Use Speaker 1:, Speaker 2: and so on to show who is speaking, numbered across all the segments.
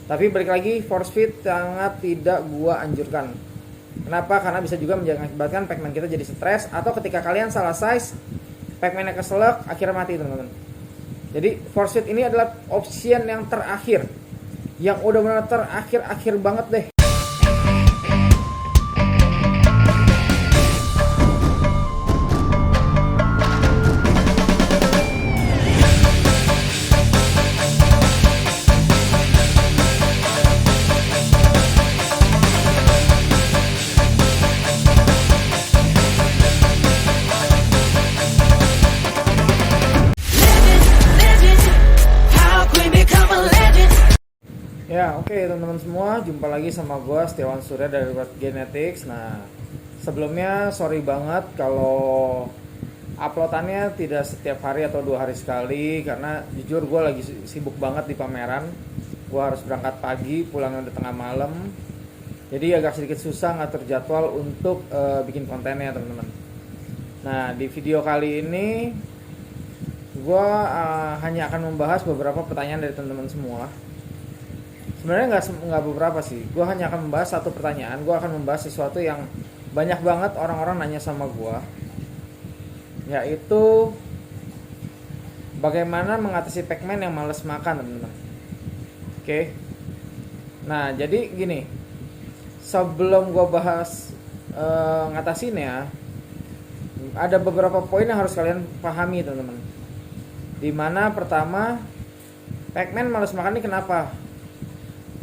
Speaker 1: Tapi balik lagi, force feed sangat tidak gua anjurkan. Kenapa? Karena bisa juga mengakibatkan Pac-Man kita jadi stres, atau ketika kalian salah size, Pac-Man-nya keselak, akhirnya mati teman-teman. Jadi force feed ini adalah option yang terakhir, yang udah benar terakhir banget deh. Ya, oke teman-teman semua, jumpa lagi sama gue Setiawan Surya dari Red Genetics. Nah, sebelumnya sorry banget kalau uploadannya tidak setiap hari atau 2 hari sekali, karena jujur gue lagi sibuk banget di pameran. Gue harus berangkat pagi, pulangnya udah tengah malam, jadi agak sedikit susah ngatur jadwal untuk bikin kontennya teman-teman. Nah, di video kali ini gue hanya akan membahas beberapa pertanyaan dari teman-teman semua. Sebenarnya nggak beberapa sih, gue hanya akan membahas satu pertanyaan. Gue akan membahas sesuatu yang banyak banget orang-orang nanya sama gue, yaitu bagaimana mengatasi Pac-Man yang males makan teman-teman. Oke. Nah, jadi gini, sebelum gue bahas ngatasinnya, ada beberapa poin yang harus kalian pahami teman-teman. Dimana pertama, Pac-Man males makan ini kenapa?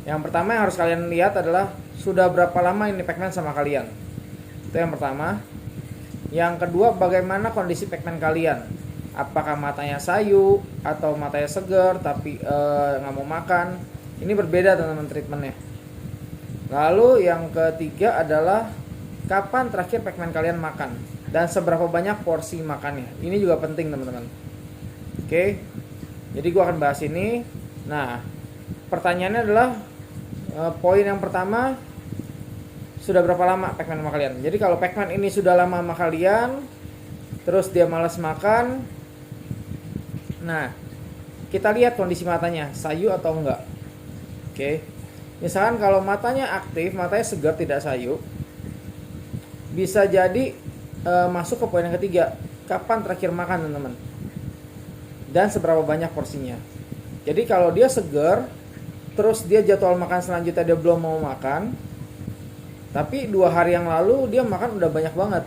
Speaker 1: Yang pertama yang harus kalian lihat adalah sudah berapa lama ini Pac-Man sama kalian. Itu yang pertama. Yang kedua, bagaimana kondisi Pac-Man kalian? Apakah matanya sayu atau matanya segar tapi nggak mau makan? Ini berbeda teman-teman treatmentnya. Lalu yang ketiga adalah kapan terakhir Pac-Man kalian makan dan seberapa banyak porsi makannya. Ini juga penting teman-teman. Oke. Jadi gua akan bahas ini. Nah, pertanyaannya adalah poin yang pertama, sudah berapa lama Pac-Man sama kalian? Jadi kalau Pac-Man ini sudah lama sama kalian, terus dia malas makan, nah kita lihat kondisi matanya, sayu atau enggak. Oke. Misalkan kalau matanya aktif, matanya segar tidak sayu, bisa jadi masuk ke poin yang ketiga, kapan terakhir makan teman-teman, dan seberapa banyak porsinya. Jadi kalau dia segar, terus dia jadwal makan selanjutnya dia belum mau makan, tapi 2 hari yang lalu dia makan udah banyak banget,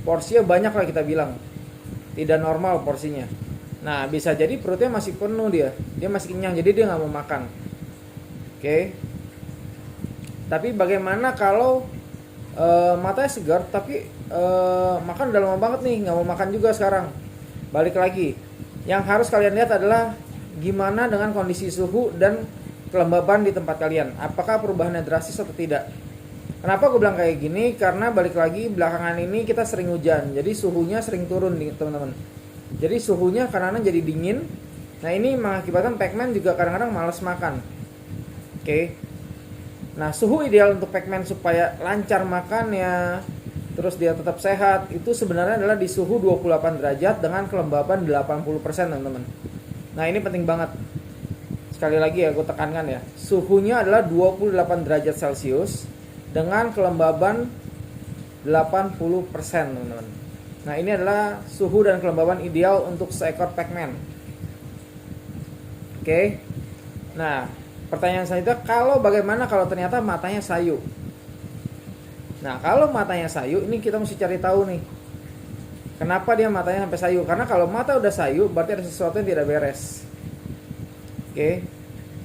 Speaker 1: porsinya banyak lah kita bilang, tidak normal porsinya. Nah, bisa jadi perutnya masih penuh, dia masih kenyang, jadi dia nggak mau makan. Oke. Tapi bagaimana kalau matanya segar tapi makan udah lama banget nih, nggak mau makan juga sekarang? Balik lagi, yang harus kalian lihat adalah gimana dengan kondisi suhu dan kelembaban di tempat kalian. Apakah perubahannya drastis atau tidak? Kenapa gue bilang kayak gini? Karena balik lagi, belakangan ini kita sering hujan, jadi suhunya sering turun nih teman-teman. Jadi suhunya kadang-kadang jadi dingin. Nah, ini mengakibatkan Pac-Man juga kadang-kadang malas makan. Oke. Nah, suhu ideal untuk Pac-Man supaya lancar makannya, terus dia tetap sehat, itu sebenarnya adalah di suhu 28 derajat dengan kelembaban 80% teman-teman. Nah, ini penting banget. Sekali lagi ya, gue tekankan ya, suhunya adalah 28 derajat Celcius dengan kelembaban 80% teman-teman. Nah, ini adalah suhu dan kelembaban ideal untuk seekor Pac-Man. Oke. Nah, pertanyaan selanjutnya, bagaimana kalau ternyata matanya sayu? Nah, kalau matanya sayu, ini kita mesti cari tahu nih, kenapa dia matanya sampai sayu. Karena kalau mata udah sayu, berarti ada sesuatu yang tidak beres. Oke.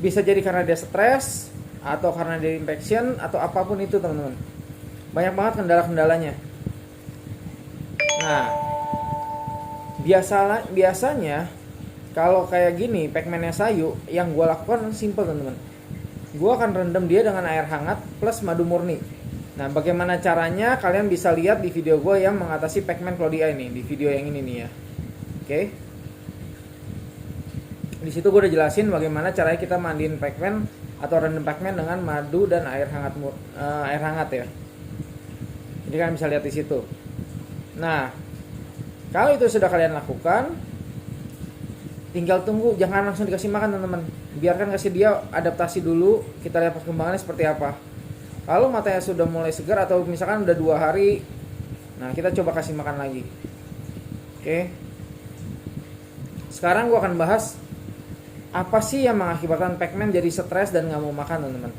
Speaker 1: Bisa jadi karena dia stres, atau karena dia infection, atau apapun itu teman-teman. Banyak banget kendala-kendalanya. Nah, biasanya kalau kayak gini Pac-Man-nya sayu, yang gue lakukan simple teman-teman. Gue akan rendam dia dengan air hangat plus madu murni. Nah, bagaimana caranya kalian bisa lihat di video gue yang mengatasi Pac-Man Claudia ini, di video yang ini nih ya. Oke. Di situ gue udah jelasin bagaimana caranya kita mandiin Pac-Man atau rendam Pac-Man dengan madu dan air hangat ya. Jadi kalian bisa lihat di situ. Nah, kalau itu sudah kalian lakukan, tinggal tunggu, jangan langsung dikasih makan teman-teman. biarkan kasih dia adaptasi dulu, kita lihat perkembangannya seperti apa. Kalau matanya sudah mulai segar atau misalkan udah 2 hari, nah kita coba kasih makan lagi. Oke. Sekarang gue akan bahas apa sih yang mengakibatkan Pacman jadi stres dan nggak mau makan, teman-teman.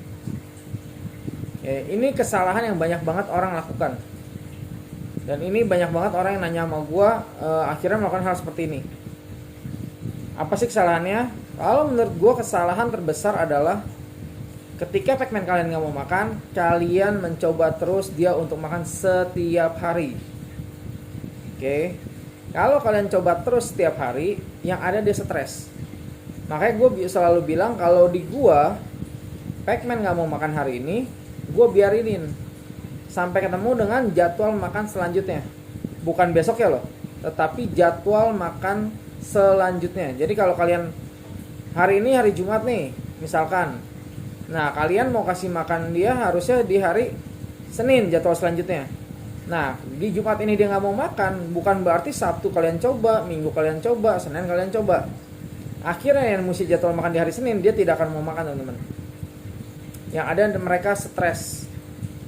Speaker 1: Ini kesalahan yang banyak banget orang lakukan. Dan ini banyak banget orang yang nanya sama gue, akhirnya melakukan hal seperti ini. Apa sih kesalahannya? Kalau menurut gue kesalahan terbesar adalah ketika Pacman kalian nggak mau makan, kalian mencoba terus dia untuk makan setiap hari. Oke. Kalau kalian coba terus setiap hari, yang ada dia stres. Makanya gue selalu bilang kalau di gue Pacman nggak mau makan hari ini, gue biarinin sampai ketemu dengan jadwal makan selanjutnya. Bukan besok ya loh, tetapi jadwal makan selanjutnya. Jadi kalau kalian hari ini hari Jumat nih misalkan, nah kalian mau kasih makan dia harusnya di hari Senin jadwal selanjutnya. Nah di Jumat ini dia nggak mau makan, bukan berarti Sabtu kalian coba, Minggu kalian coba, Senin kalian coba. Akhirnya yang mesti jadwal makan di hari Senin dia tidak akan mau makan, teman-teman. Yang ada mereka stres.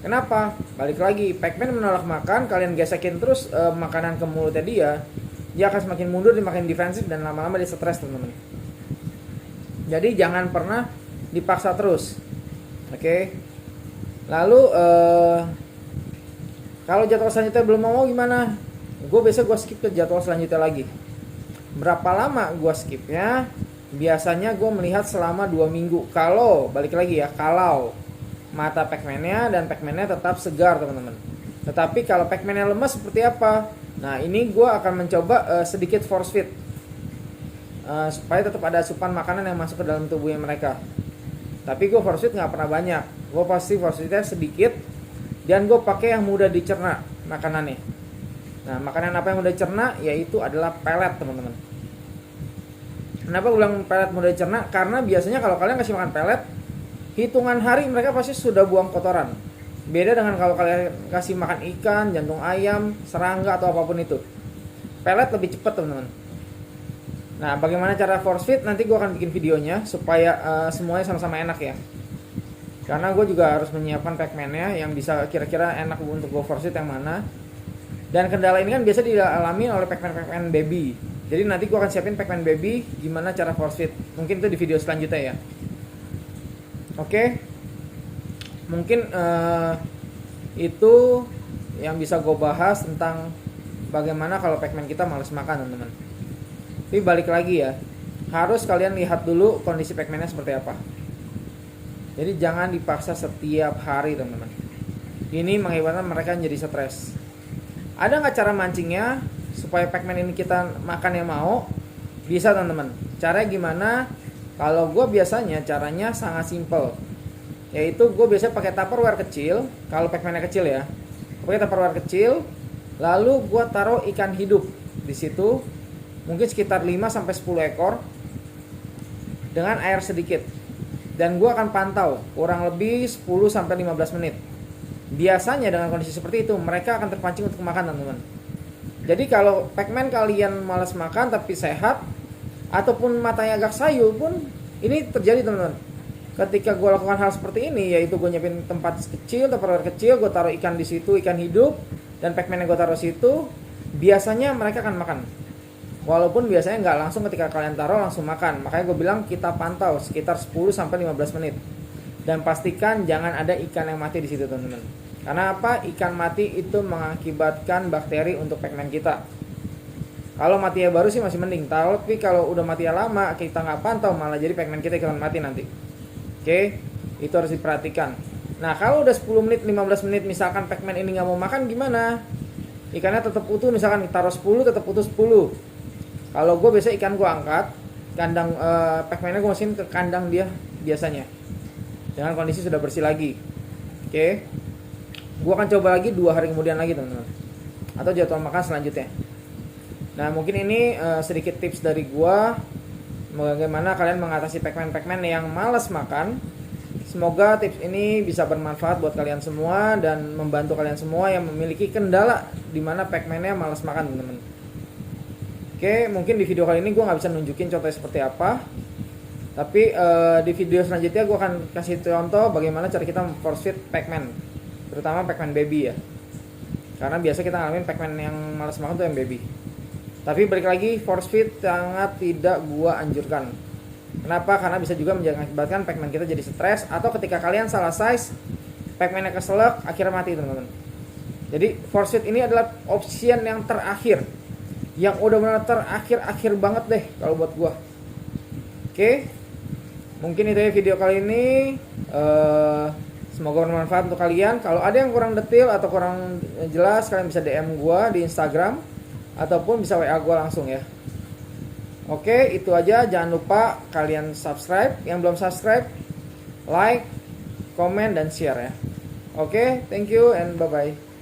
Speaker 1: Kenapa? Balik lagi, Pacman menolak makan, kalian gesekin terus makanan ke mulutnya dia akan semakin mundur, dia makin defensif dan lama-lama dia stres, teman-teman. Jadi jangan pernah dipaksa terus. Oke. Lalu kalau jadwal selanjutnya belum mau gimana? Gue skip ke jadwal selanjutnya lagi. Berapa lama gue skipnya? Biasanya gue melihat selama 2 minggu. Kalau balik lagi ya, kalau mata Pacman-nya dan Pacman-nya tetap segar, teman-teman. Tetapi kalau Pacman-nya lemas seperti apa? Nah ini gue akan mencoba sedikit force feed, supaya tetap ada asupan makanan yang masuk ke dalam tubuhnya mereka. Tapi gue force feed nggak pernah banyak. Gue pasti force feednya sedikit. Dan gue pakai yang mudah dicerna makanannya. Nah makanan apa yang mudah dicerna? Yaitu adalah pelet, teman-teman. Kenapa gue bilang pelet mudah dicerna? Karena biasanya kalau kalian kasih makan pelet, hitungan hari mereka pasti sudah buang kotoran. Beda dengan kalau kalian kasih makan ikan, jantung ayam, serangga atau apapun itu. Pelet lebih cepat, teman-teman. Nah bagaimana cara force feed? Nanti gue akan bikin videonya supaya semuanya sama-sama enak ya. Karena gue juga harus menyiapkan Pacman-nya yang bisa kira-kira enak untuk gue force feed yang mana. Dan kendala ini kan biasa dialami oleh Pacman baby. Jadi nanti gue akan siapin Pacman baby gimana cara force feed. Mungkin itu di video selanjutnya ya. Oke. Mungkin itu yang bisa gue bahas tentang bagaimana kalau Pacman kita males makan, teman-teman. Tapi balik lagi ya, harus kalian lihat dulu kondisi Pacman-nya seperti apa. Jadi jangan dipaksa setiap hari, teman-teman. Ini mengakibatkan mereka jadi stres. Ada nggak cara mancingnya supaya Pacman ini kita makan yang mau? Bisa, teman-teman. Caranya gimana? Kalau gue biasanya caranya sangat simple. Yaitu gue biasanya pakai Tupperware kecil. Kalau Pacman-nya kecil ya, pakai Tupperware kecil. Lalu gue taruh ikan hidup di situ. Mungkin sekitar 5-10 ekor dengan air sedikit. Dan gue akan pantau kurang lebih 10-15 menit. Biasanya dengan kondisi seperti itu mereka akan terpancing untuk makan, teman-teman. Jadi kalau Pacman kalian malas makan tapi sehat, ataupun matanya agak sayu pun, ini terjadi, teman-teman. Ketika gue lakukan hal seperti ini, yaitu gue nyiapin tempat kecil, tempat kecil, gue taruh ikan di situ, ikan hidup, dan Pacman yang gue taruh situ, biasanya mereka akan makan. Walaupun biasanya nggak langsung ketika kalian taruh langsung makan. Makanya gue bilang kita pantau sekitar 10-15 menit. Dan pastikan jangan ada ikan yang mati di situ, teman-teman. Karena apa? Ikan mati itu mengakibatkan bakteri untuk Pacman kita. Kalau matinya baru sih masih mending. Tapi kalau udah matinya lama, kita nggak pantau, malah jadi Pacman kita ikutan mati nanti. Oke? Itu harus diperhatikan. Nah kalau udah 10 menit, 15 menit misalkan Pacman ini nggak mau makan, gimana? Ikannya tetap utuh, misalkan taruh 10 tetap utuh 10. Kalau gue biasa ikan gue angkat, kandang Pacman-nya gue masukin ke kandang dia biasanya, dengan kondisi sudah bersih lagi. Oke. Gue akan coba lagi 2 hari kemudian lagi, teman-teman. Atau jadwal makan selanjutnya. Nah mungkin ini sedikit tips dari gue, bagaimana kalian mengatasi Pacman yang malas makan. Semoga tips ini bisa bermanfaat buat kalian semua dan membantu kalian semua yang memiliki kendala di mana Pacman-nya malas makan, teman-teman. Oke, mungkin di video kali ini gue nggak bisa nunjukin contohnya seperti apa. Tapi di video selanjutnya gue akan kasih contoh bagaimana cara kita force feed Pac-Man, terutama Pac-Man baby ya. Karena biasa kita ngalamin Pac-Man yang malas makan tuh yang baby. Tapi balik lagi, force feed sangat tidak gua anjurkan. Kenapa? Karena bisa juga mengakibatkan Pac-Man kita jadi stres, atau ketika kalian salah size, Pac-Man-nya keselak, akhirnya mati teman-teman. Jadi force feed ini adalah option yang terakhir, yang udah benar terakhir banget deh kalau buat gua. Oke, mungkin itu ya video kali ini. Semoga bermanfaat untuk kalian. Kalau ada yang kurang detail atau kurang jelas, kalian bisa DM gua di Instagram ataupun bisa WA gua langsung ya. Oke, itu aja. Jangan lupa kalian subscribe. Yang belum subscribe, like, comment, dan share ya. Oke, thank you and bye-bye.